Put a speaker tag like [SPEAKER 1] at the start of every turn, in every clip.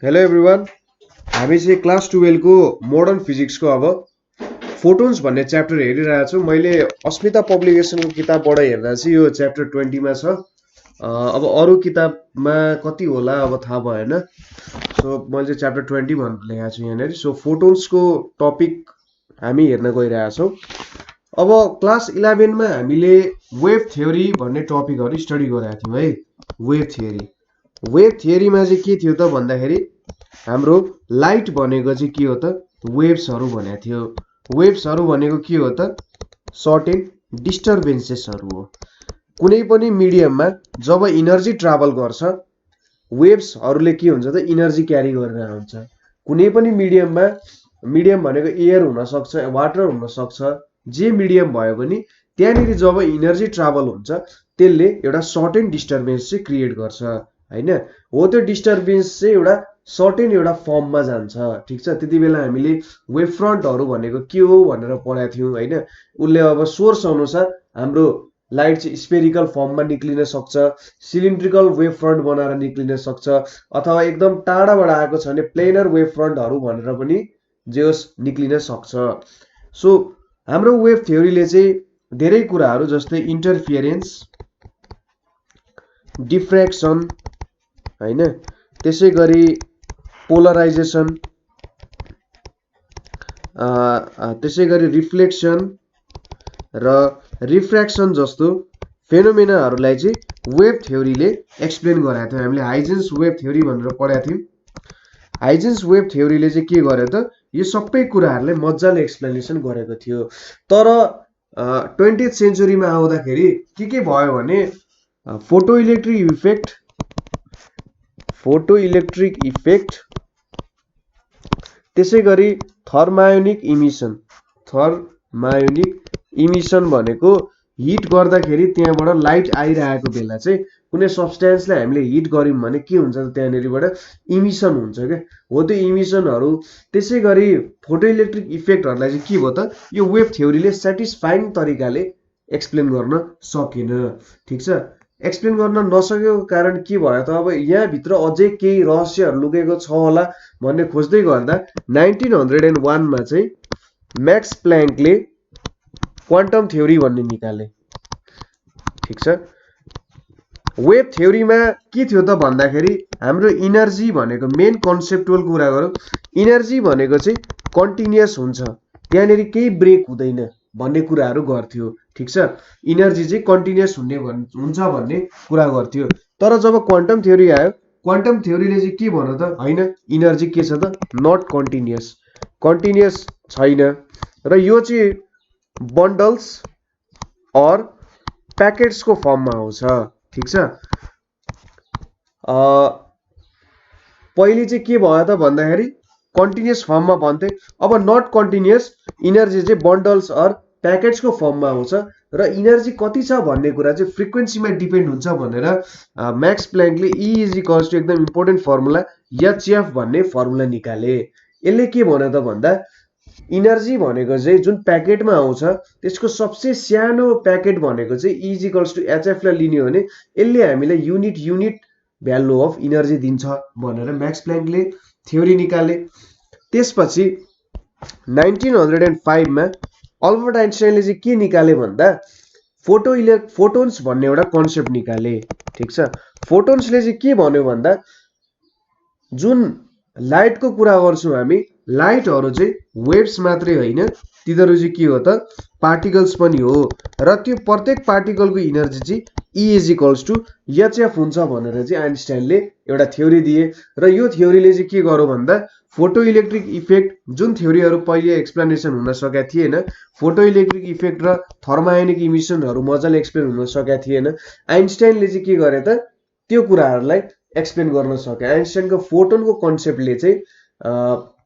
[SPEAKER 1] Hello everyone. हामी चाहिँ class 12 को मोडर्न फिजिक्स को अब फोटोन्स भन्ने च्याप्टर हेरिरहेको छु। मैले अस्मिता पब्लिकेसनको किताबबाट हेर्दा चाहिँ यो च्याप्टर 20 मा छ। अब अरू किताबमा कति होला अब थाहा भएन। सो मैले चाहिँ च्याप्टर 20 भनेर लेखेको छु यहाँनिर। सो फोटोन्सको टपिक हामी हेर्न गइरहेका छौँ। अब क्लास 11 मा हामीले वेभ थ्योरी भन्ने टपिकहरू स्टडी गरेका थियौँ है। वेभ थ्योरीमा चाहिँ के थियो त भन्दाखेरि हाम्रो लाइट भनेको चाहिँ के हो त वेव्सहरू भनेको थियो। वेव्सहरू भनेको के हो त सर्टेन डिस्टर्बेन्सेसहरू हो। कुनै पनि मिडियममा जब इनर्जी ट्राभल गर्छ वेव्सहरूले के हुन्छ त इनर्जी क्यारी गरेर आउँछ। कुनै पनि मिडियम भनेको एयर हुनसक्छ, वाटर हुनसक्छ, जे मिडियम भयो भने त्यहाँनिर जब इनर्जी ट्राभल हुन्छ त्यसले एउटा सर्टेन डिस्टर्बेन्स चाहिँ क्रिएट गर्छ हैन। हो त्यो डिस्टर्बेन्स चाहिँ एउटा सर्टेन एउटा फर्ममा जान्छ। ठिक छ, त्यति बेला हामीले वेभ फ्रन्टहरू भनेको के हो भनेर पढाएको थियौँ हैन। उसले अब सोर्स अनुसार हाम्रो लाइट चाहिँ स्पेरिकल फर्ममा निक्लिन सक्छ, सिलिन्ड्रिकल वेभ फ्रन्ट बनाएर निक्लिन सक्छ, अथवा एकदम टाढाबाट आएको छ भने प्लेनर वेभ फ्रन्टहरू भनेर पनि जे होस् निक्लिन सक्छ। सो हाम्रो वेभ थ्योरीले चाहिँ धेरै कुराहरू जस्तै इन्टरफियरेन्स, डिफ्र्याक्सन हैन, त्यसै गरी पोलराइजेसन, त्यसै गरी रिफ्लेक्सन र रिफ्र्याक्सन जस्तो फेनोमेनाहरूलाई चाहिँ वेभ थ्योरीले एक्सप्लेन गराएको थियो। हामीले हाइजेन्स वेभ थ्योरी भनेर पढाएको थियौँ। हाइजेन्स वेभ थ्योरीले चाहिँ के गर्यो त यो सबै कुराहरूलाई मजाले एक्सप्लेनेसन गरेको थियो। तर 20th सेन्चुरीमा आउँदाखेरि के भयो भने फोटो इलेक्ट्रिक इफेक्ट, त्यसै गरी थर्मायोनिक इमिसन भनेको हिट गर्दाखेरि त्यहाँबाट लाइट आइरहेको बेला चाहिँ कुनै सब्सटेन्सलाई हामीले हिट गर्यौँ भने के हुन्छ त त्यहाँनिरबाट इमिसन हुन्छ क्या। हो त्यो इमिसनहरू, त्यसै गरी फोटो इलेक्ट्रिक इफेक्टहरूलाई चाहिँ के भयो त यो वेभ थ्योरीले सेटिस्फाइङ तरिकाले एक्सप्लेन गर्न सकेन। ठिक छ, एक्सप्लेन गर्न नसकेको कारण के भयो त अब यहाँभित्र अझै केही रहस्यहरू लुकेको छ होला भन्ने खोज्दै गर्दा 1901 मा चाहिँ म्याक्स प्ल्याङ्कले क्वान्टम थ्योरी भन्ने निकाले। ठिक छ, वेभ थ्योरीमा के थियो त भन्दाखेरि हाम्रो इनर्जी भनेको मेन कन्सेप्टुअल कुरा गरौँ। इनर्जी भनेको चाहिँ कन्टिन्युअस हुन्छ, त्यहाँनिर केही ब्रेक हुँदैन भन्ने कुराहरू गर्थ्यो। ठिक छ, इनर्जी चाहिँ कन्टिन्युअस हुन्छ भन्ने कुरा गर्थ्यो। तर जब क्वान्टम थ्योरी आयो, क्वान्टम थ्योरीले चाहिँ के भन्यो त हैन इनर्जी के छ त नट कन्टिन्युअस छैन र यो चाहिँ बन्डल्स अर प्याकेट्सको फर्ममा आउँछ। ठिक छ, पहिले चाहिँ के भयो त भन्दाखेरि कन्टिन्युअस फर्ममा भन्थे, अब नट कन्टिन्युअस इनर्जी चाहिँ बन्डल्स अर प्याकेट्सको फर्ममा आउँछ र इनर्जी कति छ भन्ने कुरा चाहिँ फ्रिक्वेन्सीमा डिपेन्ड हुन्छ भनेर म्याक्स प्ल्याङ्कले E इज इक्वल्स टु एकदम इम्पोर्टेन्ट फर्मुला HF भन्ने फर्मुला निकाले। यसले के भन्यो त भन्दा इनर्जी भनेको चाहिँ जुन प्याकेटमा आउँछ त्यसको सबसे सानो प्याकेट भनेको चाहिँ E is equals to HF लाई लिने हो भने यसले हामीलाई युनिट भ्यालु अफ इनर्जी दिन्छ भनेर म्याक्स प्ल्याङ्कले थ्योरी निकाले। त्यसपछि 1905 मा अल्बर्ट आइन्स्टाइनले चाहिँ के निकाले भन्दा फोटोन्स भन्ने एउटा कन्सेप्ट निकाले। ठिक छ, फोटोन्सले चाहिँ के भन्यो भन्दा जुन लाइटको कुरा गर्छौँ हामी, लाइटहरू चाहिँ वेव्स मात्रै होइन, तिनीहरू चाहिँ के हो त पार्टिकल्स पनि हो र त्यो प्रत्येक पार्टिकलको इनर्जी चाहिँ E is equals to HF हुन्छ भनेर चाहिँ आइन्स्टाइनले एउटा थ्योरी दिए। र यो थ्योरीले चाहिँ के गर्यो भन्दा फोटो इलेक्ट्रिक इफेक्ट जुन थ्योरीहरू पहिले एक्सप्लेनेसन हुन सकेका थिएन, फोटो इलेक्ट्रिक इफेक्ट र थर्मायोनिक इमिसनहरू मजाले एक्सप्लेन हुन सकेका थिएन, आइन्स्टाइनले चाहिँ के गरे त त्यो कुराहरूलाई एक्सप्लेन गर्न सके। आइन्स्टाइनको फोटोनको कन्सेप्टले चाहिँ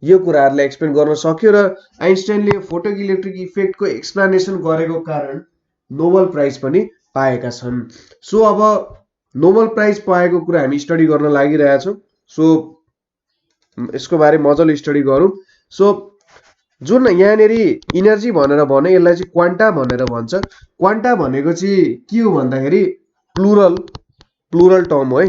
[SPEAKER 1] यो कुराहरूलाई एक्सप्लेन गर्न सक्यो र आइन्स्टाइनले फोटो इलेक्ट्रिक इफेक्टको एक्सप्लेनेसन गरेको कारण नोबल प्राइज पनि पाएका छन्। सो अब नोबल प्राइज पाएको कुरा हामी स्टडी गर्न लागिरहेछौँ। सो यसको बारे मजाले स्टडी गरौँ। सो जुन यहाँनिर इनर्जी भनेर भने यसलाई चाहिँ क्वान्टा भनेर भन्छ। क्वान्टा भनेको चाहिँ के हो भन्दाखेरि प्लुरल टर्म हो है।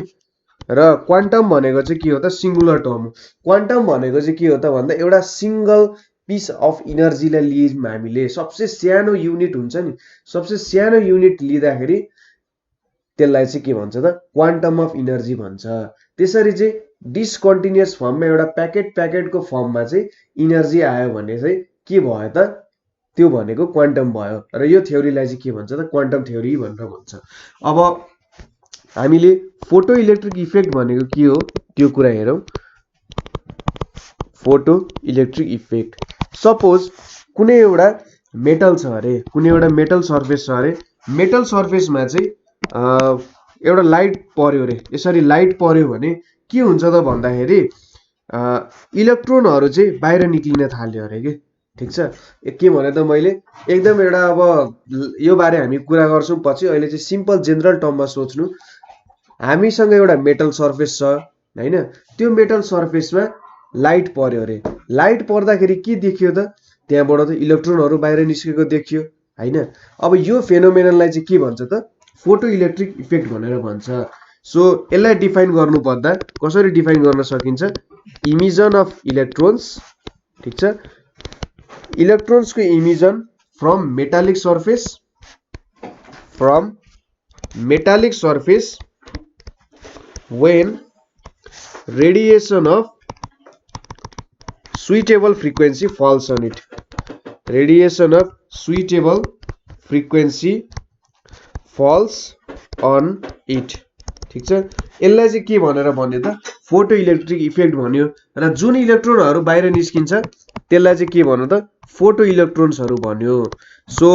[SPEAKER 1] र क्वान्टम भनेको चाहिँ के हो त सिंगुलर टर्म हो। क्वान्टम भनेको चाहिँ के हो त भन्दा एउटा सिंगल पिस अफ इनर्जीलाई लियौँ हामीले, सबसे सानो युनिट हुन्छ नि, सबसे सानो युनिट लिँदाखेरि त्यसलाई चाहिँ के भन्छ त क्वान्टम अफ इनर्जी भन्छ। त्यसरी चाहिँ डिसकन्टिन्युअस फर्ममा एउटा प्याकेटको फर्ममा चाहिँ इनर्जी आयो भने चाहिँ के भयो त त्यो भनेको क्वान्टम भयो र यो थ्योरीलाई चाहिँ के भन्छ त क्वान्टम थ्योरी भनेर भन्छ। अब हामीले फोटो इलेक्ट्रिक इफेक्ट भनेको के हो त्यो कुरा हेरौँ। फोटो इलेक्ट्रिक इफेक्ट, सपोज कुनै एउटा मेटल छ अरे, कुनै एउटा मेटल सर्फेस छ अरे, मेटल सर्फेसमा चाहिँ एउटा लाइट पर्यो अरे, यसरी लाइट पर्यो भने के हुन्छ त भन्दाखेरि इलेक्ट्रोनहरू चाहिँ बाहिर निक्लिन थाल्यो अरे के। ठिक छ, के भने त मैले एकदम एउटा अब यो बारे हामी कुरा गर्छौँ पछि, अहिले चाहिँ सिम्पल जेनरल टर्ममा सोच्नु। हामीसँग एउटा मेटल सर्फेस छ हैन, त्यो मेटल सर्फेसमा लाइट पर्यो अरे, लाइट पर्दाखेरि के देखियो त त्यहाँबाट त इलेक्ट्रोनहरू बाहिर निस्केको देखियो हैन। अब यो फेनोमेननलाई चाहिँ के भन्छ त फोटो इलेक्ट्रिक इफेक्ट भनेर भन्छ। सो यसलाई डिफाइन गर्नु पर्दा कसरी डिफाइन गर्न सकिन्छ, इमिजन अफ इलेक्ट्रोन्स, ठीक छ, इलेक्ट्रोन्स को emission from metallic surface when radiation of suitable frequency falls on it, radiation of suitable frequency falls on it। ठीक छ, यसलाई चाहिँ के भनेर भन्यो त फोटो इलेक्ट्रिक इफेक्ट भन्यो र जुन इलेक्ट्रोनहरू बाहिर निस्किन्छ त्यसलाई चाहिँ के भन्यो त फोटो इलेक्ट्रोन्सहरू भन्यो। सो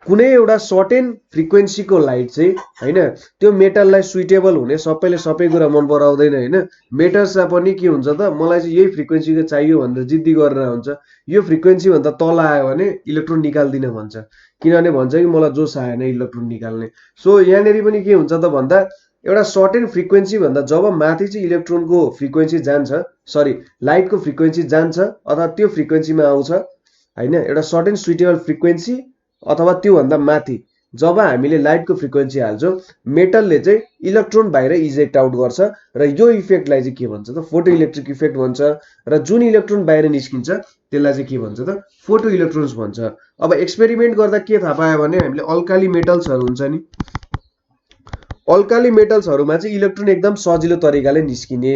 [SPEAKER 1] कुनै एउटा सर्टेन फ्रिक्वेन्सीको लाइट चाहिँ हैन त्यो मेटललाई सुइटेबल हुने, सबैले सबै कुरा मन पराउँदैन हैन, मेटल्सलाई पनि के हुन्छ त मलाई चाहिँ यही फ्रिक्वेन्सीको चाहियो भनेर जिद्दी गरेर हुन्छ, यो फ्रिक्वेन्सी भन्दा तल आयो भने इलेक्ट्रोन निकाल्दिन भन्छ, किनभने भन्छ कि मलाई जोस आएन इलेक्ट्रोन निकाल्ने। सो यहाँनेरि पनि के हुन्छ त भन्दा एउटा सर्टेन फ्रिक्वेन्सी भन्दा जब माथि चाहिँ इलेक्ट्रोनको फ्रिक्वेन्सी जान्छ, सरी लाइटको फ्रिक्वेन्सी जान्छ अथवा त्यो फ्रिक्वेन्सीमा आउँछ हैन, एउटा सर्टेन सुइटेबल फ्रिक्वेन्सी अथवा त्यो भन्दा माथि जब हामीले लाइटको फ्रिक्वेन्सी हाल्छौँ मेटलले चाहिँ इलेक्ट्रोन बाहिर इजेक्ट आउट गर्छ र यो इफेक्टलाई चाहिँ के भन्छ त फोटो इलेक्ट्रिक इफेक्ट भन्छ र जुन इलेक्ट्रोन बाहिर निस्किन्छ त्यसलाई चाहिँ के भन्छ त फोटो इलेक्ट्रोन्स भन्छ। अब एक्सपेरिमेन्ट गर्दा के थाहा पायो भने हामीले अल्काली मेटल्सहरू हुन्छ नि, अल्काली मेटल्सहरूमा चाहिँ इलेक्ट्रोन एकदम सजिलो तरिकाले निस्किने,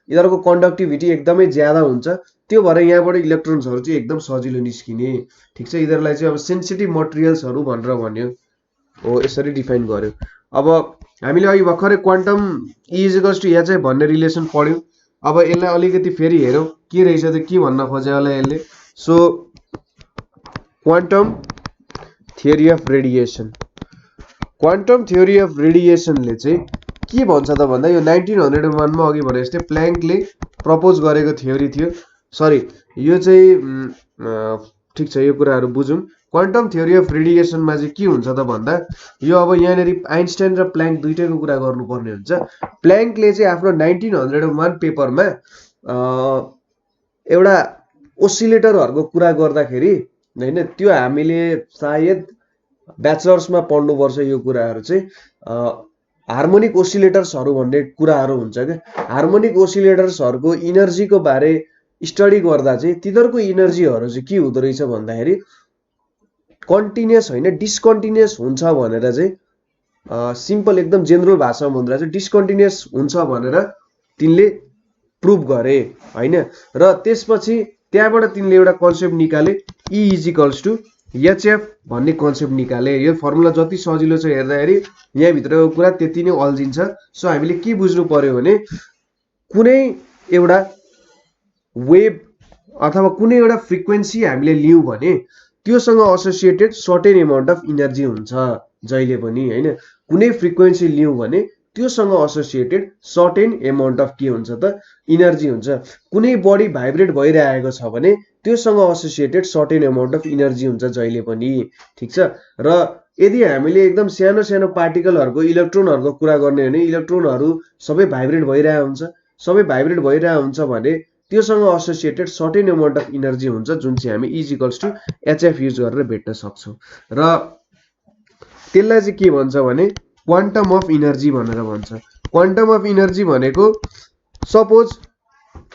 [SPEAKER 1] यिनीहरूको कन्डक्टिभिटी एकदमै ज्यादा हुन्छ, त्यो भएर यहाँबाट इलेक्ट्रोन्सहरू चाहिँ एकदम सजिलो निस्किने। ठिक छ, यिनीहरूलाई चाहिँ अब सेन्सिटिभ मटेरियल्सहरू भनेर भन्यो हो, यसरी डिफाइन गर्यो। अब हामीले अघि भर्खरै क्वान्टम इज टु एच भन्ने रिलेसन पढ्यौँ। अब यसलाई अलिकति फेरि हेरौँ के रहेछ त के भन्न खोज्यो होला यसले। So quantum theory of radiation, quantum theory of रेडिएसनले चाहिँ के भन्छ त भन्दा यो 1901 मा अघि भने जस्तै प्ल्याङ्कले प्रपोज गरेको थ्योरी थियो, सरी यो चाहिँ ठिक छ, यो कुराहरू बुझौँ। क्वान्टम थ्योरी अफ रेडिएसनमा चाहिँ के हुन्छ त भन्दा यो अब यहाँनेरि आइन्स्टाइन र प्ल्याङ्क दुईटैको कुरा गर्नुपर्ने हुन्छ। प्ल्याङ्कले चाहिँ आफ्नो 1901 पेपरमा एउटा ओसिलेटरहरूको कुरा गर्दाखेरि हैन, त्यो हामीले सायद ब्याचलर्समा पढ्नुपर्छ यो कुराहरू चाहिँ, हार्मोनिक ओसिलेटर्सहरू भन्ने कुराहरू हुन्छ क्या। हार्मोनिक ओसिलेटर्सहरूको इनर्जीको बारे स्टडी गर्दा चाहिँ तिनीहरूको इनर्जीहरू चाहिँ के हुँदो रहेछ भन्दाखेरि कन्टिन्युअस होइन डिस्कन्टिन्युअस हुन्छ भनेर चाहिँ सिम्पल एकदम जेनरल भाषामा भन्दा चाहिँ डिस्कन्टिन्युअस हुन्छ भनेर तिनले प्रुभ गरे हैन। र त्यसपछि त्यहाँबाट तिनले एउटा कन्सेप्ट निकाले E = HF भन्ने कन्सेप्ट निकाले। यो फर्मुला जति सजिलो छ हेर्दाखेरि यहाँभित्रको कुरा त्यति नै अल्झिन्छ। सो हामीले के बुझ्नु पर्यो भने कुनै एउटा वेभ अथवा कुनै एउटा फ्रिक्वेन्सी हामीले लियौँ भने त्योसँग associated certain amount of energy हुन्छ जहिले पनि हैन। कुनै फ्रिक्वेन्सी लियौँ भने त्योसँग एसोसिएटेड सर्टेन अमाउन्ट अफ के हुन्छ त इनर्जी हुन्छ। कुनै बडी भाइब्रेट भइरहेको छ भने त्योसँग associated certain amount of energy हुन्छ जहिले पनि। ठीक छ, र यदि हामीले एकदम सानो सानो पार्टिकलहरूको इलेक्ट्रोनहरूको कुरा गर्ने हो भने इलेक्ट्रोनहरू सबै भाइब्रेट भइरहेको हुन्छ, सबै भाइब्रेट भइरहेको हुन्छ भने त्योसँग associated certain amount of energy हुन्छ जुन चाहिँ हामी E = HF युज गरेर भेट्न सक्छौँ। र त्यसलाई चाहिँ के भन्छ भने क्वान्टम अफ इनर्जी भनेर भन्छ। क्वान्टम अफ इनर्जी भनेको सपोज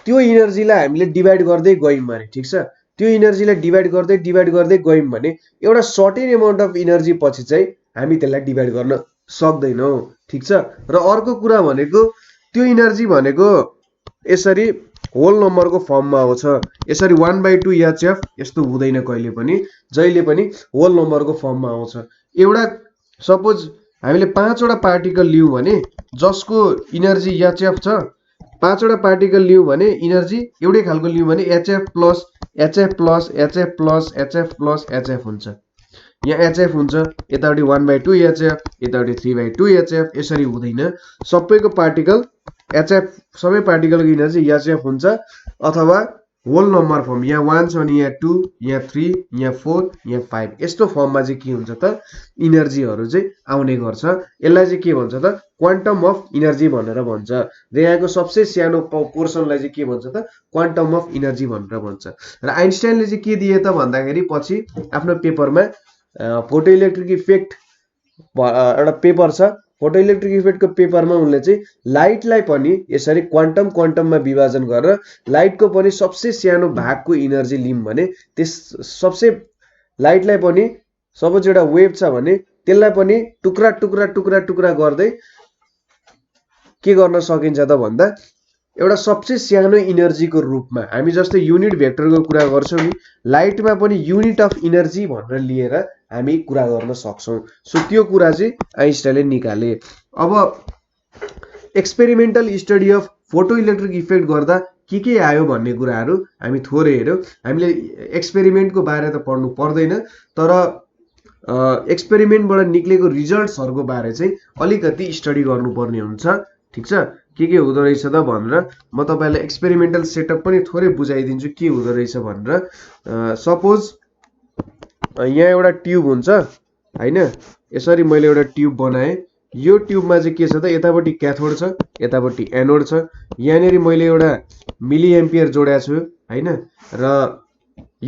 [SPEAKER 1] त्यो इनर्जीलाई हामीले डिभाइड गर्दै गयौं भने ठीक छ त्यो इनर्जीलाई डिभाइड गर्दै गयौं भने एउटा सर्टेन अमाउन्ट अफ इनर्जी पछि चाहिँ हामी त्यसलाई डिभाइड गर्न सक्दैनौं ठीक छ र अर्को कुरा भनेको त्यो इनर्जी भनेको यसरी होल नम्बरको फर्ममा आउँछ यसरी 1/2 HF यस्तो हुँदैन कहिले पनि जहिले पनि होल नम्बरको फर्ममा आउँछ एउटा सपोज हामीले 5 वटा पार्टिकल लियौं भने जसको इनर्जी HF छ 5 वटा पार्टिकल लियौं भने इनर्जी एउटै खालको लियौं भने HF plus HF plus HF plus HF plus HF हुन्छ यहाँ HF हुन्छ यताउटी 1/2 HF यताउटी 3/2 HF यसरी हुँदैन सबैको पार्टिकल HF सबै पार्टिकलको इनर्जी HF हुन्छ अथवा होल नम्बर फर्म यहाँ 1 छ अनि यहाँ 2 यहाँ 3 यहाँ 4 यहाँ 5 यस्तो फर्ममा चाहिँ के हुन्छ त इनर्जीहरु चाहिँ आउने गर्छ यसलाई चाहिँ के भन्छ त क्वान्टम अफ इनर्जी भनेर भन्छ र यहाँको सबसे सानो पोर्सनलाई चाहिँ के भन्छ त क्वान्टम अफ इनर्जी भनेर भन्छ र आइन्स्टाइनले चाहिँ के दिए त भन्दाखेरि पछि आफ्नो पेपरमा फोटो इलेक्ट्रिक इफेक्ट एउटा पेपर छ फोटो इलेक्ट्रिक इफेक्टको पेपरमा उनले चाहिँ लाइटलाई पनि यसरी क्वान्टममा विभाजन गरेर लाइटको पनि सबसे सानो भागको इनर्जी लियौं भने त्यस सबसे लाइटलाई पनि सपोज एउटा वेभ छ भने त्यसलाई पनि टुक्रा गर्दै के गर्न सकिन्छ त भन्दा एउटा सबसे सानो इनर्जीको रूपमा हामी जस्तै युनिट भेक्टरको कुरा गर्छौं नि लाइटमा पनि युनिट अफ इनर्जी भनेर लिएर हामी कुरा गर्न सक्छौं सो त्यो कुरा चाहिँ आइन्स्टाइनले निकाले अब experimental study of photo electric effect गर्दा के आयो भन्ने कुराहरु हामी थोरै हेर्यौं हामीले एक्सपेरिमेन्टको बारे त पढ्नु पर्दैन तर एक्सपेरिमेन्टबाट निक्लेको रिजल्ट्सहरुको बारे चाहिँ अलिकति स्टडी गर्नुपर्ने हुन्छ ठीक छ के हुँदो रहेछ त भनेर म तपाईलाई एक्सपेरिमेन्टल सेटअप पनि थोरै बुझाइदिन्छु के हुँदो रहेछ भनेर सपोज यहाँ एउटा ट्युब हुन्छ हैन यसरी मैले एउटा ट्युब बनाए यो ट्युबमा चाहिँ के छ त यतापट्टि क्याथोड छ यतापट्टि एनोड छ यहाँनेरि मैले एउटा मिली एम्पियर जोडेको छु हैन र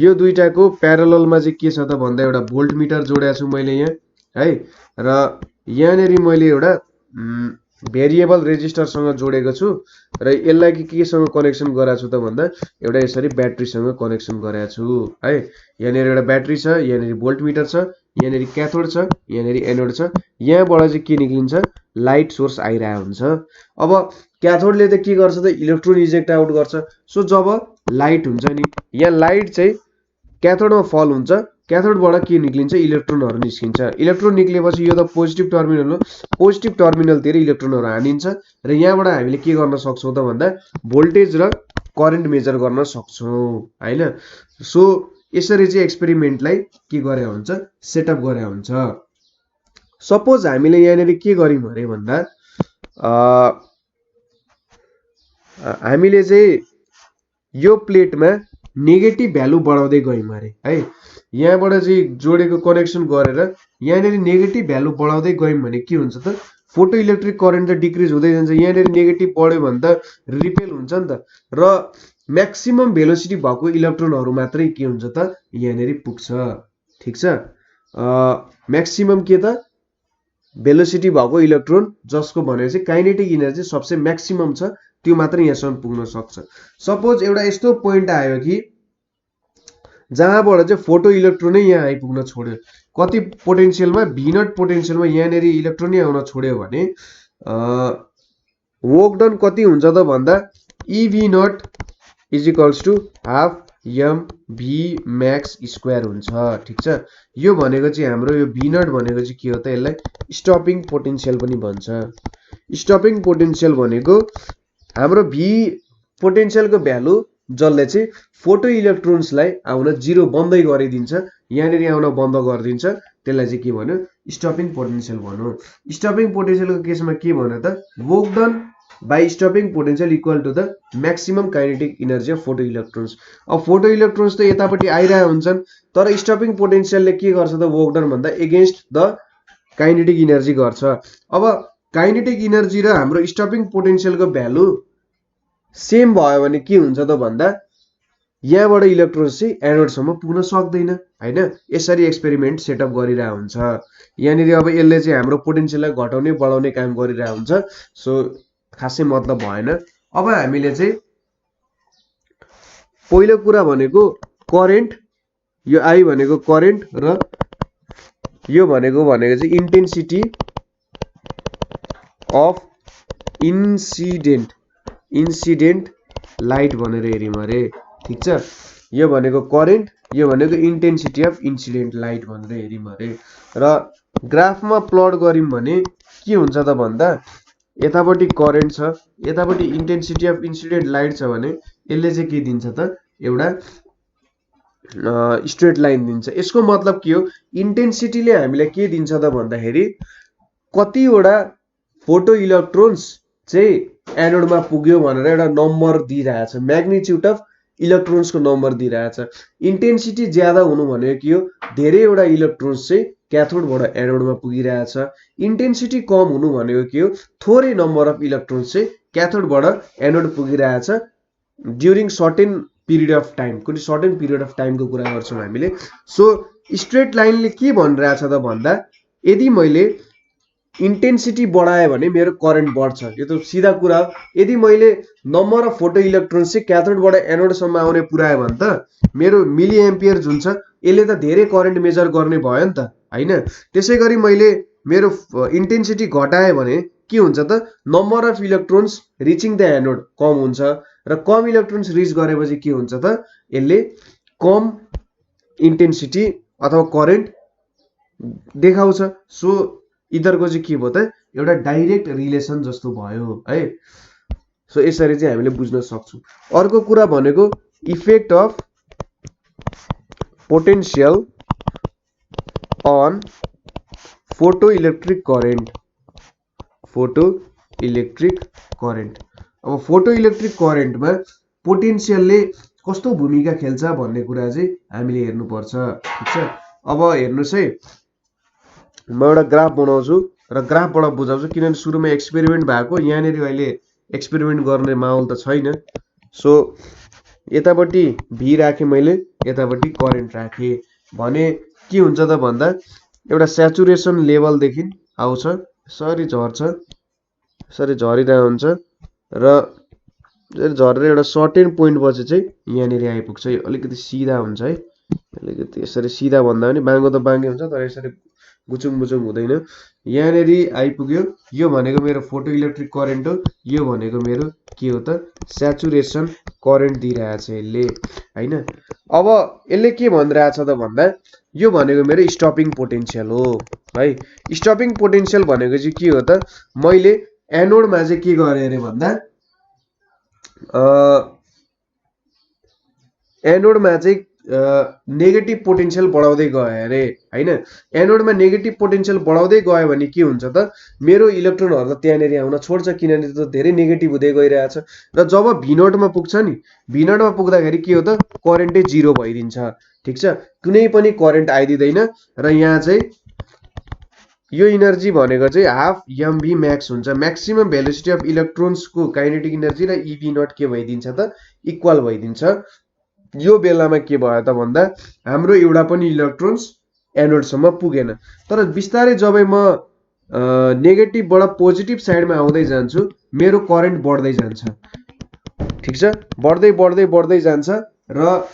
[SPEAKER 1] यो दुईटाको प्यारललमा चाहिँ के छ त भन्दा एउटा भोल्टमिटर जोडेको छु मैले यहाँ है र यहाँनेरि मैले एउटा भेरिएबल रेजिस्टरसँग जोडेको छु र यसलाई केसँग कनेक्सन गराएको छु त भन्दा एउटा यसरी ब्याट्रीसँग कनेक्सन गराएको छु है यहाँनेरि एउटा ब्याट्री छ यहाँनेरि भोल्टमिटर छ यहाँनेरि क्याथोड छ यहाँनेरि एनोड छ यहाँबाट चाहिँ के निक्लिन्छ लाइट सोर्स आइरहेको हुन्छ अब क्याथोडले त के गर्छ त इलेक्ट्रोन इजेक्ट आउट गर्छ सो जब लाइट हुन्छ नि यहाँ लाइट चाहिँ क्याथोडमा फल हुन्छ क्याथोडबाट के निक्लिन्छ इलेक्ट्रोनहरु निस्किन्छ इलेक्ट्रोन निक्लेपछि यो त पोजिटिभ टर्मिनल हो पोजिटिभ टर्मिनलतिर इलेक्ट्रोनहरु हानिन्छ र यहाँबाट हामीले के गर्न सक्छौं त भन्दा भोल्टेज र करेन्ट मेजर गर्न सक्छौं हैन सो यसरी चाहिँ एक्सपेरिमेन्टलाई के गरे हुन्छ सेटअप गरे हुन्छ सपोज हामीले यहाँनेरि के गर्यौं भने भन्दा हामीले चाहिँ यो प्लेटमा नेगेटिभ भ्यालु बढाउँदै गयौं अरे है यहाँबाट चाहिँ जोडेको कनेक्सन गरेर यहाँनेरि नेगेटिभ भ्यालु बढाउँदै गयौं भने के हुन्छ त फोटो इलेक्ट्रिक करेन्ट त डिक्रिज हुँदै जान्छ यहाँनेरि नेगेटिभ बढ्यो भने त रिपेल हुन्छ नि त र म्याक्सिमम भेलोसिटी भएको इलेक्ट्रोनहरु मात्रै के हुन्छ त यहाँनेरि पुग्छ ठीक छ म्याक्सिमम के त भेलोसिटी भएको इलेक्ट्रोन जसको भनेको चाहिँ काइनेटिक एनर्जी सबसे म्याक्सिमम छ त्यो मात्र यहाँसम्म पुग्न सक्छ सपोज एउटा यस्तो पोइन्ट आयो कि जहाँबाट चाहिँ फोटो इलेक्ट्रोनै यहाँ आइपुग्न छोड्यो कति पोटेन्शियलमा v0 पोटेन्शियलमा यहाँनेरि इलेक्ट्रोनै आउन छोड्यो भने वर्क डन कति हुन्छ त भन्दा EV0 = half mv max square हुन्छ ठीक छ यो भनेको चाहिँ हाम्रो यो v0 भनेको चाहिँ के हो त यसलाई स्टपिङ पोटेन्शियल पनि भन्छ स्टपिङ पोटेन्शियल भनेको हाम्रो v पोटेन्शियलको भ्यालु जसले चाहिँ फोटो इलेक्ट्रोन्सलाई आउन जिरो बन्दै गरिदिन्छ यहाँनेरि आउन बन्द गरिदिन्छ त्यसलाई चाहिँ के भन्यो स्टपिङ पोटेन्शियल भन्यो स्टपिङ पोटेन्शियलको केसमा के भन्यो त work done by stopping potential equal to the maximum kinetic energy of photo electrons अब फोटो इलेक्ट्रोन्स त यतापट्टि आइरहेको हुन्छन् तर स्टपिङ पोटेन्शियलले के गर्छ त वर्क डन भन्दा एगेन्स्ट द काइनेटिक एनर्जी गर्छ अब काइनेटिक एनर्जी र हाम्रो स्टपिङ पोटेन्शियलको भ्यालु सेम भयो भने के हुन्छ त भन्दा यहाँबाट इलेक्ट्रोन्स चाहिँ एनोडसम्म पुग्न सक्दैन हैन। यसरी एक्सपेरिमेन्ट सेटअप गरिरहेको हुन्छ। यहाँनिर अब यसले चाहिँ हाम्रो पोटेन्सियललाई घटाउने बढाउने काम गरिरहेको हुन्छ। सो खासै मतलब भएन। अब हामीले चाहिँ पहिलो कुरा भनेको करेन्ट, यो आई भनेको करेन्ट र यो भनेको चाहिँ इन्टेन्सिटी अफ इन्सिडेन्ट लाइट भनेर हेर्यौँ अरे। ठीक छ, यो भनेको करेन्ट, यो भनेको इन्टेन्सिटी अफ इन्सिडेन्ट लाइट भनेर हेर्यौँ अरे। र ग्राफमा प्लट गर्यौँ भने के हुन्छ त भन्दा यतापट्टि करेन्ट छ, यतापट्टि इन्टेन्सिटी अफ इन्सिडेन्ट लाइट छ भने यसले चाहिँ के दिन्छ त एउटा स्ट्रेट लाइन दिन्छ। यसको मतलब के हो, इन्टेन्सिटीले हामीलाई के दिन्छ त भन्दाखेरि कतिवटा फोटो इलेक्ट्रोन्स चाहिँ एनोडमा पुग्यो भनेर एउटा नम्बर दिइरहेछ, म्याग्निट्युड अफ इलेक्ट्रोन्सको नम्बर दिइरहेछ। इन्टेन्सिटी ज्यादा हुनु भनेको के हो, धेरैवटा इलेक्ट्रोन्स चाहिँ क्याथोडबाट एनोडमा पुगिरहेछ। इन्टेन्सिटी कम हुनु भनेको के हो, थोरै नम्बर अफ इलेक्ट्रोन्स चाहिँ क्याथोडबाट एनोड पुगिरहेछ during certain period of time. कुनै सर्टेन पिरियड अफ टाइमको कुरा गर्छौँ हामीले। सो स्ट्रेट लाइनले के भनिरहेछ त भन्दा यदि मैले इन्टेन्सिटी बढाएँ भने मेरो करेन्ट बढ्छ, यो त सिधा कुरा हो। यदि मैले नम्बर अफ फोटो इलेक्ट्रोन्स चाहिँ क्याथोडबाट एनोडसम्म आउने पुऱ्याएँ भने त मेरो मिली एम्पियर जुन छ यसले त धेरै करेन्ट मेजर गर्ने भयो नि त हैन। त्यसै गरी मैले मेरो इन्टेन्सिटी घटाएँ भने के हुन्छ त, number of electrons reaching the anode कम हुन्छ र कम इलेक्ट्रोन्स रिच गरेपछि के हुन्छ त यसले कम इन्टेन्सिटी अथवा करेन्ट देखाउँछ। सो यिनीहरूको चाहिँ के भयो त एउटा डाइरेक्ट रिलेसन जस्तो भयो है। सो यसरी चाहिँ हामीले बुझ्न सक्छौँ। अर्को कुरा भनेको effect of potential on photo electric current. Photo electric current, अब फोटो इलेक्ट्रिक करेन्टमा पोटेन्शियलले कस्तो भूमिका खेल्छ भन्ने कुरा चाहिँ हामीले हेर्नुपर्छ। ठीक छ, अब हेर्नुहोस् है, म एउटा ग्राफ बनाउँछु र ग्राफबाट बुझाउँछु, किनभने सुरुमा एक्सपेरिमेन्ट भएको, यहाँनिर अहिले एक्सपेरिमेन्ट गर्ने माहौल त छैन। सो यतापट्टि भी राखेँ मैले, यतापट्टि करेन्ट राखेँ भने के हुन्छ त भन्दा एउटा स्याचुरेसन लेभलदेखि आउँछ, यसरी झर्छ, यसरी झरिरहेको हुन्छ र झरेर एउटा सर्टेन पोइन्ट पछि चाहिँ यहाँनिर आइपुग्छ। यो अलिकति सिधा हुन्छ है, अलिकति यसरी सिधा भन्दा पनि बाङ्गो त बाङ्गै हुन्छ तर यसरी गुचुङ बुचुङ हुँदैन। यहाँनिर आइपुग्यो, यो भनेको मेरो फोटो इलेक्ट्रिक करेन्ट हो, यो भनेको मेरो के हो त स्याचुरेसन करेन्ट दिइरहेछ यसले हैन। अब यसले के भनिरहेछ त भन्दा यो भनेको मेरो स्टपिङ पोटेन्सियल हो है। स्टपिङ पोटेन्सियल भनेको चाहिँ के हो त, मैले एनोडमा चाहिँ के गरेँ अरे भन्दा एनोडमा चाहिँ नेगेटिभ पोटेन्सियल बढाउँदै गए अरे हैन। एनोडमा नेगेटिभ पोटेन्सियल बढाउँदै गयो भने के हुन्छ त मेरो इलेक्ट्रोनहरु त त्यहाँनेरि आउन छोड्छ, किनभने त धेरै नेगेटिभ हुँदै गइरहेछ। र जब V0 मा पुग्छ नि, V0 मा पुग्दाखेरि के हो त करेन्टै 0 भइदिन्छ। ठीक छ, कुनै पनि करेन्ट आइदिदैन र यहाँ चाहिँ यो इनर्जी भनेको चाहिँ हाफ mv म्याक्स हुन्छ। म्याक्सिमम भेलोसिटी अफ इलेक्ट्रोन्सको काइनेटिक इनर्जी र EV0 के भइदिन्छ त इक्वल भइदिन्छ। यो बेलामा के भयो त भन्दा हाम्रो एउटा पनि इलेक्ट्रोन्स एनोडसम्म पुगेन। तर बिस्तारै जब म नेगेटिभबाट पोजिटिभ साइडमा आउँदै जान्छु मेरो करेन्ट बढ्दै जान्छ। ठीक छ, बढ्दै बढ्दै बढ्दै जान्छ र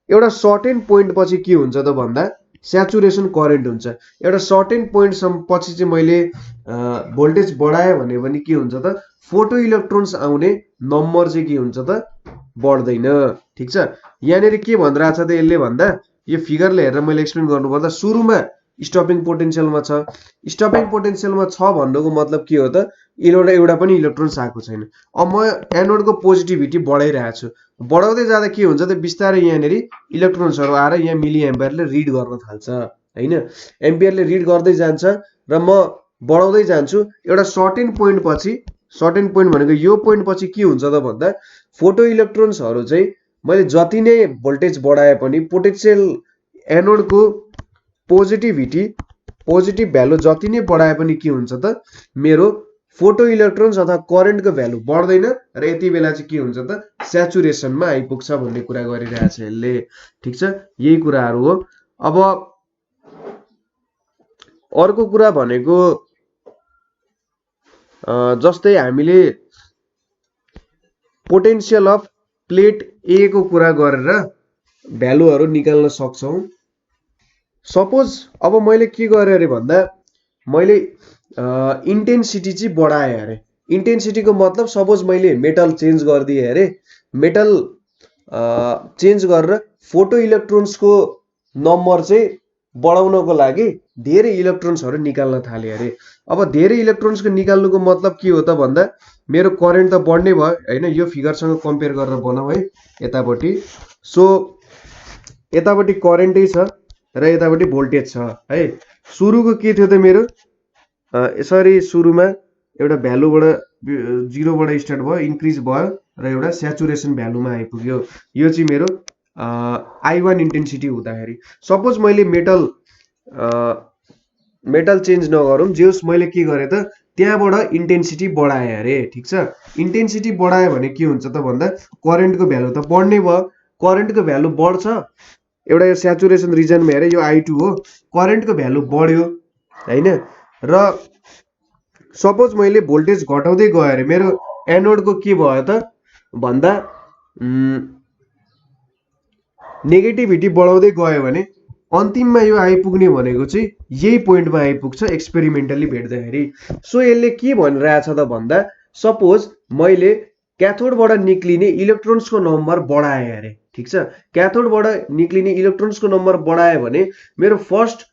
[SPEAKER 1] एउटा सर्टेन पोइन्ट पछि के हुन्छ त भन्दा स्याचुरेसन करेन्ट हुन्छ। एउटा सर्टेन पोइन्ट पछि चाहिँ मैले भोल्टेज बढाएँ भने पनि के हुन्छ त फोटो इलेक्ट्रोन्स आउने नम्बर चाहिँ के हुन्छ त बढ्दैन। ठीक छ, यहाँनिर के भनिरहेछ त यसले भन्दा यो फिगरले हेरेर मैले एक्सप्लेन गर्नुपर्दा सुरुमा स्टपिङ पोटेन्सियलमा छ, स्टपिङ पोटेन्सियलमा छ भन्नुको मतलब के हो त एउटा पनि इलेक्ट्रोन्स आएको छैन। अब म एनोडको पोजिटिभिटी बढाइरहेको छु, बढाउँदै जाँदा के हुन्छ त बिस्तारै यहाँनिर इलेक्ट्रोन्सहरू आएर यहाँ मिली एम्पियरले रिड गर्न थाल्छ हैन। एम्पियरले रिड गर्दै जान्छ र म बढाउँदै जान्छु। एउटा सर्टेन पोइन्ट पछि, सर्टेन पोइन्ट भनेको यो पोइन्ट पछि के हुन्छ त भन्दा फोटो इलेक्ट्रोन्सहरू चाहिँ मैले जति नै भोल्टेज बढाए पनि पोटेन्शियल एनोडको पोजिटिभ भ्यालु जति नै बढाए पनि के हुन्छ त मेरो फोटो इलेक्ट्रोन्स अथवा करेन्टको भ्यालु बढ्दैन र यति बेला चाहिँ के हुन्छ त स्याचुरेसनमा आइपुग्छ भन्ने कुरा गरिरहेछ यसले। ठीक छ, यही कुराहरू हो। अब अर्को कुरा भनेको जस्तै हामीले पोटेन्शियल अफ प्लेट ए को कुरा गरेर भ्यालुहरू निकाल्न सक्छौं। सपोज अब मैले के गरे अरे भन्दा मैले इन्टेन्सिटी चाहिँ बढाएँ अरे। इन्टेन्सिटीको मतलब सपोज मैले मेटल चेन्ज गरिदिएँ अरे, मेटल चेन्ज गरेर फोटो इलेक्ट्रोन्सको नम्बर चाहिँ बढाउनको लागि धेरै इलेक्ट्रोन्सहरू निकाल्न थालेँ अरे। अब धेरै इलेक्ट्रोन्सको निकाल्नुको मतलब के हो त भन्दा मेरो करेन्ट त बढ्ने भयो हैन। यो फिगरसँग कम्पेयर गरेर बनाऊ है यतापट्टि। सो यतापट्टि करेन्टै छ र यतापट्टि भोल्टेज छ है। सुरुको के थियो त मेरो यसरी सुरुमा एउटा भ्यालुबाट 0 बाट स्टार्ट भयो, इन्क्रिज भयो र एउटा स्याचुरेसन भ्यालुमा आइपुग्यो। यो चाहिँ मेरो I1 इन्टेन्सिटी हुँदाखेरि। सपोज मैले मेटल चेन्ज नगरौँ, जेस मैले के गरे त त्यहाँबाट इन्टेन्सिटी बढाएँ अरे। ठीक छ, इन्टेन्सिटी बढायो भने के हुन्छ त भन्दा करेन्टको भ्यालु त बढ्ने भयो। करेन्टको भ्यालु बढ्छ, एउटा यो स्याचुरेसन रिजनमा हेरे यो I2 हो, करेन्टको भ्यालु बढ्यो हैन। र सपोज मैले भोल्टेज घटाउँदै गए अरे, मेरो एनोडको के भयो त भन्दा नेगेटिभिटी बढाउँदै गयो भने अन्तिममा यो आइपुग्ने भनेको चाहिँ यही पोइन्टमा आइपुग्छ एक्सपेरिमेन्टली भेट्दाखेरि। सो यसले के भनिरहेछ त भन्दा सपोज मैले क्याथोडबाट निक्लिने इलेक्ट्रोन्सको नम्बर बढाएँ अरे। ठीक छ, क्याथोडबाट निक्लिने इलेक्ट्रोन्सको नम्बर बढायो भने मेरो फर्स्ट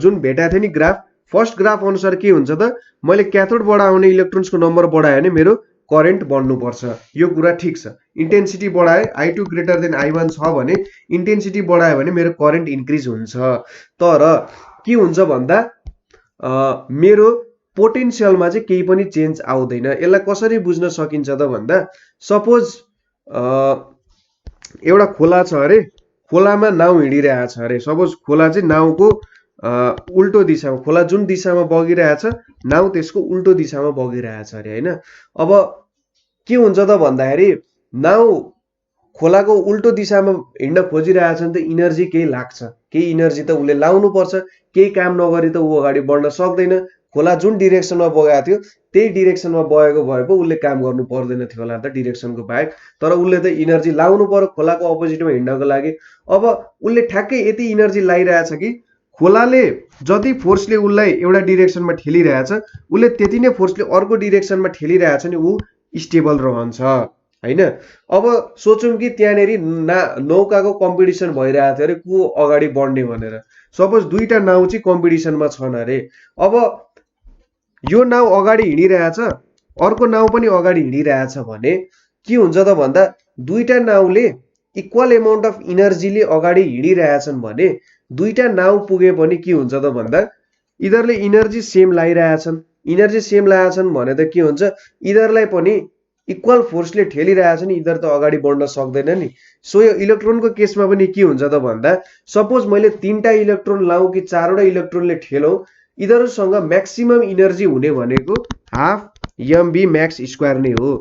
[SPEAKER 1] जुन भेटाएको थियो नि ग्राफ, फर्स्ट ग्राफ अनुसार के हुन्छ त मैले क्याथोडबाट आउने इलेक्ट्रोन्सको नम्बर बढाएँ भने मेरो करेन्ट बढ्नुपर्छ। यो कुरा ठिक छ। इन्टेन्सिटी बढाए I2 ग्रेटर देन I1 छ भने इन्टेन्सिटी बढायो भने मेरो करेन्ट इन्क्रिज हुन्छ। तर के हुन्छ भन्दा मेरो पोटेन्शियलमा चाहिँ केही पनि चेन्ज आउँदैन। यसलाई कसरी बुझ्न सकिन्छ त भन्दा सपोज एउटा खोला छ अरे, खोलामा नाउ हिँडिरहेछ अरे। सपोज खोला चाहिँ नाउको उल्टो दिशामा, खोला जुन दिशामा बगिरहेछ नाउ त्यसको उल्टो दिशामा बगिरहेछ अरे हैन। अब के हुन्छ त भन्दाखेरि नाउ खोलाको उल्टो दिशामा हिँड्न खोजिरहेछ भने त इनर्जी केही लाग्छ, केही इनर्जी त उसले लाउनु पर्छ। केही काम नगरी त ऊ अगाडि बढ्न सक्दैन। खोला जुन डिरेक्सनमा बगेको थियो त्यही डिरेक्सनमा बगेको भए पो उसले काम गर्नु पर्दैन थियो होला त डिरेक्सनको बाहेक, तर उसले त इनर्जी लाउनु पर्यो खोलाको अपोजिटमा हिँड्नको लागि। अब उसले ठ्याक्कै यति इनर्जी लाइरहेछ कि खोलाले जति फोर्सले उसलाई एउटा डिरेक्सनमा ठेलिरहेछ उसले त्यति नै फोर्सले अर्को डिरेक्सनमा ठेलिरहेछ नि ऊ स्टेबल रहन्छ हैन। अब सोचौँ कि त्यहाँनेरि नौकाको कम्पिटिसन भइरहेको थियो अरे को अगाडि बढ्ने भनेर। सपोज दुईटा नाउ चाहिँ कम्पिटिसनमा छन् अरे। अब यो नाउ अगाडि हिँडिरहेछ, अर्को नाउ पनि अगाडि हिँडिरहेछ भने के हुन्छ त भन्दा दुईटा नाउले इक्वल एमाउन्ट अफ इनर्जीले अगाडि हिँडिरहेछन् भने दुईटा नाउ पुगे पनि के हुन्छ त भन्दा इदरले इनर्जी सेम लाइरहेछन्। इनर्जी सेम लाएछन् भने त के हुन्छ, इदरलाई पनि इक्वल फोर्सले ठेलिरहेछन्, इदर त अगाडि बढ्न सक्दैन नि। सो यो इलेक्ट्रोनको केसमा पनि के हुन्छ त भन्दा सपोज मैले 3टा इलेक्ट्रोन लाउँ कि 4वटा इलेक्ट्रोनले ठेलौँ, इदरसँग म्याक्सिमम इनर्जी हुने भनेको हाफ mv म्याक्स स्क्वायर नै हो।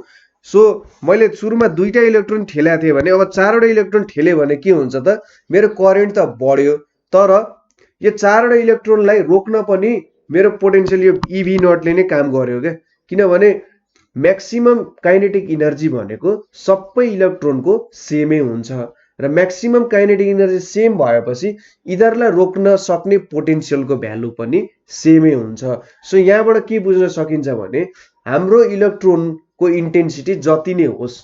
[SPEAKER 1] सो मैले सुरुमा 2टा इलेक्ट्रोन ठेलेको थिएँ भने अब 4वटा इलेक्ट्रोन ठेले भने के हुन्छ त मेरो करेन्ट त बढ्यो। तर यो 4वटा इलेक्ट्रोनलाई रोक्न पनि मेरो पोटेन्शियल यो EV नटले नै काम गर्यो क्या। किनभने म्याक्सिमम काइनेटिक इनर्जी भनेको सबै इलेक्ट्रोनको सेमै हुन्छ र म्याक्सिमम काइनेटिक इनर्जी सेम भएपछि इदरलाई रोक्न सक्ने पोटेन्शियलको भ्यालु पनि सेमै हुन्छ। सो यहाँबाट के बुझ्न सकिन्छ भने हाम्रो इलेक्ट्रोनको इन्टेन्सिटी जति नै होस्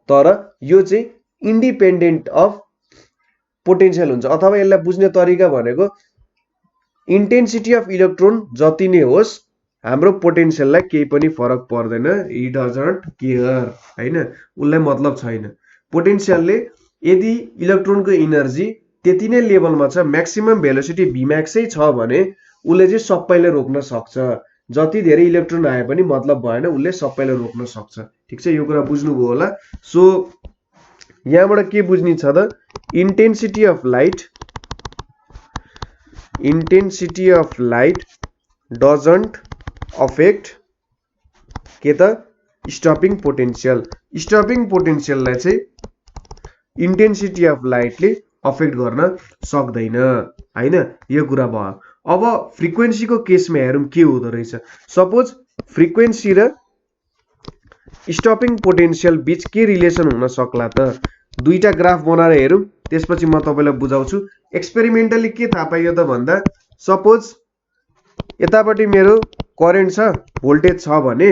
[SPEAKER 1] तर यो चाहिँ इन्डिपेन्डेन्ट अफ पोटेन्शियल हुन्छ। अथवा यसलाई बुझ्ने तरिका भनेको इन्टेन्सिटी अफ इलेक्ट्रोन जति नै होस् हाम्रो पोटेन्शियललाई केही पनि फरक पर्दैन। ही डजन्ट केयर हैन, उसलाई मतलब छैन। पोटेन्शियलले यदि इलेक्ट्रोनको इनर्जी त्यति नै लेभलमा छ, म्याक्सिमम भेलोसिटी Vmax छ भने उसले चाहिँ सबैले रोक्न सक्छ। जति धेरै इलेक्ट्रोन आए पनि मतलब भएन, उसले सबैले रोक्न सक्छ। ठीक छ, यो कुरा बुझ्नुभयो होला। सो यहाँबाट के बुझ्नी छ त intensity of light doesn't affect के त स्टपिङ पोटेन्शियल। स्टपिङ पोटेन्शियललाई चाहिँ इन्टेन्सिटी अफ लाइटले अफेक्ट गर्न सक्दैन हैन, यो कुरा भयो। अब फ्रिक्वेन्सीको केसमा हेरौँ के हुँदो रहेछ। सपोज फ्रिक्वेन्सी र स्टपिङ पोटेन्शियल बीच के रिलेसन हुन सक्ला त? दुईटा ग्राफ बनाएर हेरौँ, त्यसपछि म तपाईलाई बुझाउँछु। एक्सपेरिमेन्टली के थाहा पाइयो त भन्दा, सपोज यतापट्टि मेरो करेन्ट छ, भोल्टेज छ भने,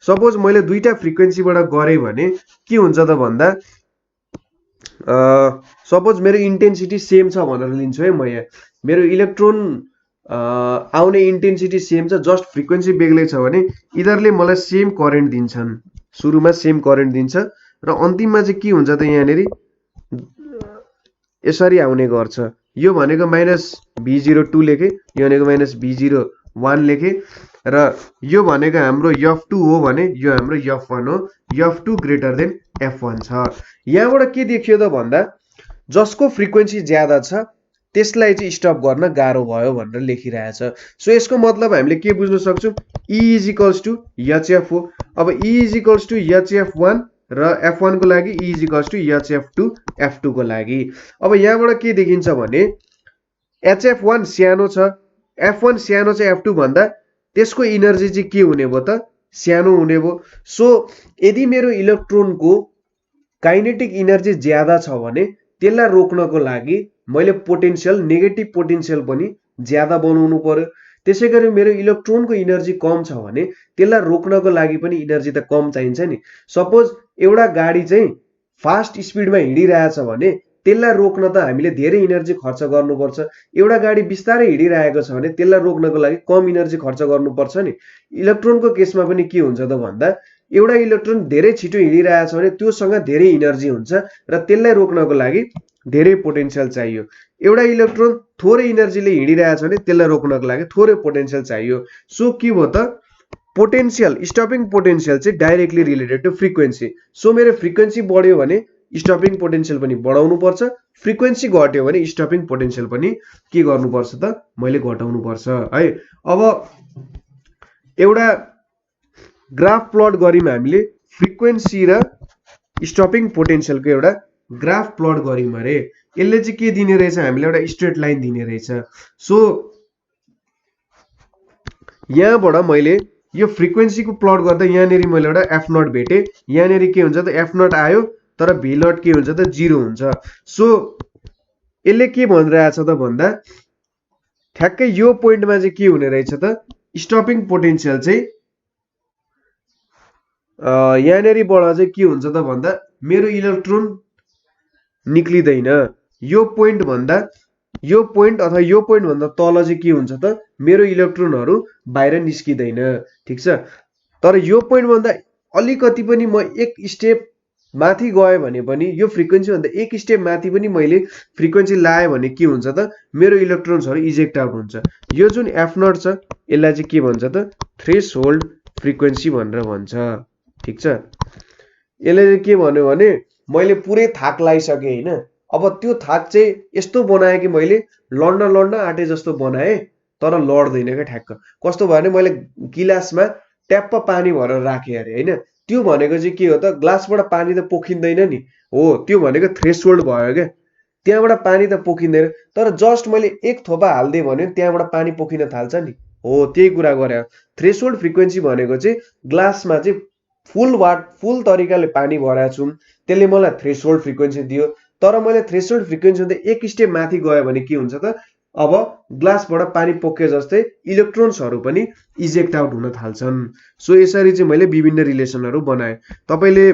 [SPEAKER 1] सपोज मैले दुईटा फ्रिक्वेन्सीबाट गरेँ भने के हुन्छ त भन्दा, सपोज मेरो इन्टेन्सिटी सेम छ भनेर लिन्छु है म। यहाँ मेरो इलेक्ट्रोन आउने इन्टेन्सिटी सेम छ, जस्ट फ्रिक्वेन्सी बेग्लै छ भने यिनीहरूले मलाई सेम करेन्ट दिन्छन्। सुरुमा सेम करेन्ट दिन्छ र अन्तिममा चाहिँ के हुन्छ त, यहाँनेरि यसरी आउने गर्छ। यो भनेको -V02 लेखे, यो भनेको -V01 लेखे, र यो भनेको हाम्रो F2 हो भने यो हाम्रो F1 हो। F2 ग्रेटर देन F1 छ। यहाँबाट के देखियो त भन्दा, जसको फ्रिक्वेन्सी ज्यादा छ त्यसलाई चाहिँ स्टप गर्न गाह्रो भयो भनेर लेखिरहेछ। सो यसको मतलब हामीले के बुझ्न सक्छौँ, E = hf हो। अब E = hf1 र F1 को लागि E = hf2 F2 को लागि। अब यहाँबाट के देखिन्छ भने hf1 सानो छ, F1 सानो छ F2 भन्दा, त्यसको इनर्जी चाहिँ के हुने भयो त, सानो हुने भयो। सो यदि मेरो इलेक्ट्रोनको काइनेटिक इनर्जी ज्यादा छ भने त्यसलाई रोक्नको लागि मैले पोटेन्शियल, नेगेटिभ पोटेन्शियल पनि ज्यादा बनाउनु पर्यो। त्यसैगरी मेरो इलेक्ट्रोनको इनर्जी कम छ भने त्यसलाई रोक्नको लागि पनि इनर्जी त कम चाहिन्छ नि। सपोज एउटा गाडी चाहिँ फास्ट स्पिडमा हिँडिरहेछ भने त्यसलाई रोक्न त हामीले धेरै इनर्जी खर्च गर्नुपर्छ। एउटा गाडी बिस्तारै हिँडिरहेको छ भने त्यसलाई रोक्नको लागि कम इनर्जी खर्च गर्नुपर्छ नि। इलेक्ट्रोनको केसमा पनि के हुन्छ त भन्दा, एउटा इलेक्ट्रोन धेरै छिटो हिँडिरहेछ भने त्योसँग धेरै इनर्जी हुन्छ र त्यसलाई रोक्नको लागि धेरै पोटेन्शियल चाहियो। एउटा इलेक्ट्रोन थोरै इनर्जीले हिँडिरहेछ भने त्यसलाई रोक्नको लागि थोरै पोटेन्शियल चाहियो। सो के भयो त, पोटेन्शियल, स्टपिङ पोटेन्शियल चाहिँ directly related to frequency. So मेरो फ्रिक्वेन्सी बढ्यो भने स्टपिङ पोटेन्शियल पनि बढाउनु पर्छ, फ्रिक्वेन्सी घट्यो भने स्टपिङ पोटेन्शियल पनि के गर्नुपर्छ त, मैले घटाउनु पर्छ है। अब एउटा ग्राफ प्लट गर्यौँ हामीले, फ्रिक्वेन्सी र स्टपिङ पोटेन्शियलको एउटा ग्राफ प्लट गर्यौँ अरे, यसले चाहिँ के दिने रहेछ, हामीले एउटा स्ट्रेट लाइन दिने रहेछ। सो यहाँबाट मैले यो फ्रिक्वेन्सीको प्लट गर्दा यहाँनेरि मैले एउटा F0 भेटेँ। यहाँनेरि के हुन्छ त, F0 आयो तर V0 के हुन्छ त, 0 हुन्छ। सो यसले के भनिरहेछ त भन्दा, ठ्याक्कै यो पोइन्टमा चाहिँ के हुने रहेछ त, स्टपिङ पोटेन्शियल चाहिँ यहाँनेरिबाट चाहिँ के हुन्छ त भन्दा, मेरो इलेक्ट्रोन निक्लिँदैन। यो पोइन्ट भन्दा, यो पोइन्ट अथवा यो पोइन्ट भन्दा तल चाहिँ के हुन्छ त, मेरो इलेक्ट्रोनहरू बाहिर निस्किँदैन। ठिक छ, तर यो पोइन्ट भन्दा अलिकति पनि म एक स्टेप माथि गए भने पनि, यो फ्रिक्वेन्सी भन्दा एक स्टेप माथि पनि मैले फ्रिक्वेन्सी लाएँ भने के हुन्छ त, मेरो इलेक्ट्रोन्सहरू इजेक्ट आउट हुन्छ। यो जुन F0 छ यसलाई चाहिँ के भन्छ त, थ्रेसहोल्ड फ्रिक्वेन्सी भनेर भन्छ। ठिक छ, यसले चाहिँ के भन्यो भने मैले पुरै थाक लाइसकेँ हैन। अब त्यो थाक चाहिँ यस्तो बनाएँ कि मैले लड्न आँटे जस्तो बनाएँ तर लड्दैन क्या ठ्याक्क। कस्तो भयो भने मैले गिलासमा ट्याप्प पानी भरेर राखेँ अरे हैन, त्यो भनेको चाहिँ के हो त, ग्लासबाट पानी त पोखिँदैन नि हो, त्यो भनेको थ्रेसहोल्ड भयो क्या। त्यहाँबाट पानी त पोखिँदैन, तर जस्ट मैले एक थोपा हाल्दै भने त्यहाँबाट पानी पोखिन थाल्छ नि हो, त्यही कुरा गरे। थ्रेसहोल्ड फ्रिक्वेन्सी भनेको चाहिँ ग्लासमा चाहिँ फुल तरिकाले पानी भराएको छु, त्यसले मलाई थ्रेसहोल्ड फ्रिक्वेन्सी दियो। तर मैले थ्रेसहोल्ड फ्रिक्वेन्सी भन्दा एक स्टेप माथि गयो भने के हुन्छ त, अब ग्लासबाट पानी पोखे जस्तै इलेक्ट्रोन्सहरू पनि इजेक्ट आउट हुन थाल्छन्। सो यसरी चाहिँ मैले विभिन्न रिलेसनहरू बनाएँ। तपाईले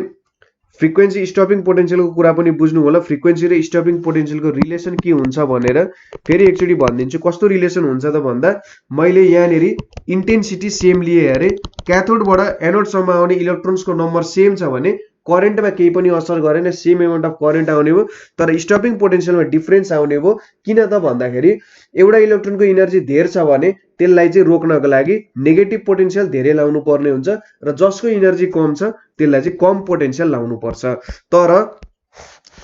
[SPEAKER 1] फ्रिक्वेन्सी स्टपिङ पोटेन्शियलको कुरा पनि बुझ्नु होला। फ्रिक्वेन्सी र स्टपिङ पोटेन्शियलको रिलेसन के हुन्छ भनेर फेरि एकचोटि भनिदिन्छु। कस्तो रिलेसन हुन्छ त भन्दा, मैले यहाँनेरि इन्टेन्सिटी सेम लिए अरे, क्याथोडबाट एनोडसम्म आउने इलेक्ट्रोन्सको नम्बर सेम छ भने करेन्टमा केही पनि असर गरेन, सेम एमाउन्ट अफ करेन्ट आउने भयो। तर स्टपिङ पोटेन्शियलमा डिफरेन्स आउने भयो। किन त भन्दाखेरि एउटा इलेक्ट्रोनको इनर्जी धेर छ भने त्यसलाई चाहिँ रोक्नको लागि नेगेटिभ पोटेन्शियल धेरै लाउनु पर्ने हुन्छ र जसको इनर्जी कम छ त्यसलाई चाहिँ कम पोटेन्शियल लाउनु पर्छ। तर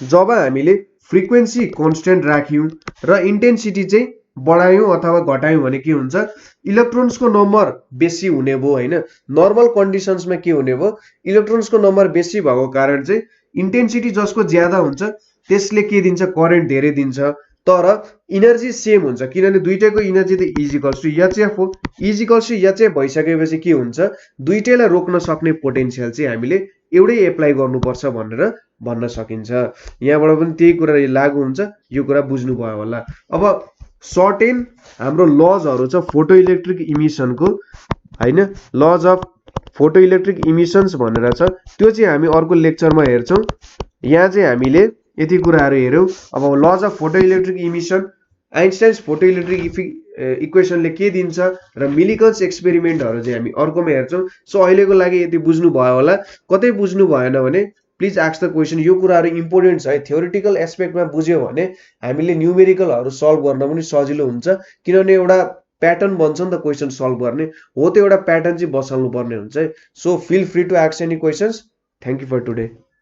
[SPEAKER 1] जब हामीले फ्रिक्वेन्सी कन्स्टेन्ट राख्यौं र इन्टेन्सिटी चाहिँ बढायौं अथवा घटायौं भने के हुन्छ, इलेक्ट्रोन्सको नम्बर बेसी हुने भयो हैन। नर्मल कन्डिसन्समा के हुने भयो, इलेक्ट्रोन्सको नम्बर बेसी भएको कारण चाहिँ इन्टेन्सिटी जसको ज्यादा हुन्छ त्यसले के दिन्छ, करेन्ट धेरै दिन्छ, तर इनर्जी सेम हुन्छ किनभने दुईटैको इनर्जी त इजिकल्स टु एचएफ हो। इजिकल्स टु एचएफ भइसकेपछि के हुन्छ, दुईटैलाई रोक्न सक्ने पोटेन्सियल चाहिँ हामीले एउटै एप्लाई गर्नुपर्छ भनेर भन्न सकिन्छ। यहाँबाट पनि त्यही कुरा लागू हुन्छ, यो कुरा बुझ्नुभयो होला। अब सर्टेन हाम्रो लजहरू छ फोटो इलेक्ट्रिक इमिसनको हैन, lodge of photo electric emissions भनेर छ, त्यो चाहिँ हामी अर्को लेक्चरमा हेर्छौँ। यहाँ चाहिँ हामीले यति कुराहरू हेर्यौँ। अब laws of photoelectric emission, Einstein's photoelectric इक्वेसनले के दिन्छ र मिलिकन्स एक्सपेरिमेन्टहरू चाहिँ हामी अर्कोमा हेर्छौँ। सो अहिलेको लागि यति बुझ्नु भयो होला। कतै बुझ्नु भएन भने प्लिज आस्क द क्वेसन। यो कुराहरू इम्पोर्टेन्ट छ है, थ्योरिटिकल एस्पेक्टमा बुझ्यो भने हामीले न्युमेरिकलहरू सल्भ गर्न पनि सजिलो हुन्छ, किनभने एउटा प्याटर्न बन्छ नि त क्वेसन सल्भ गर्ने, हो त्यो एउटा प्याटर्न चाहिँ बसाल्नु पर्ने हुन्छ है। So feel free to ask any questions. Thank you for today.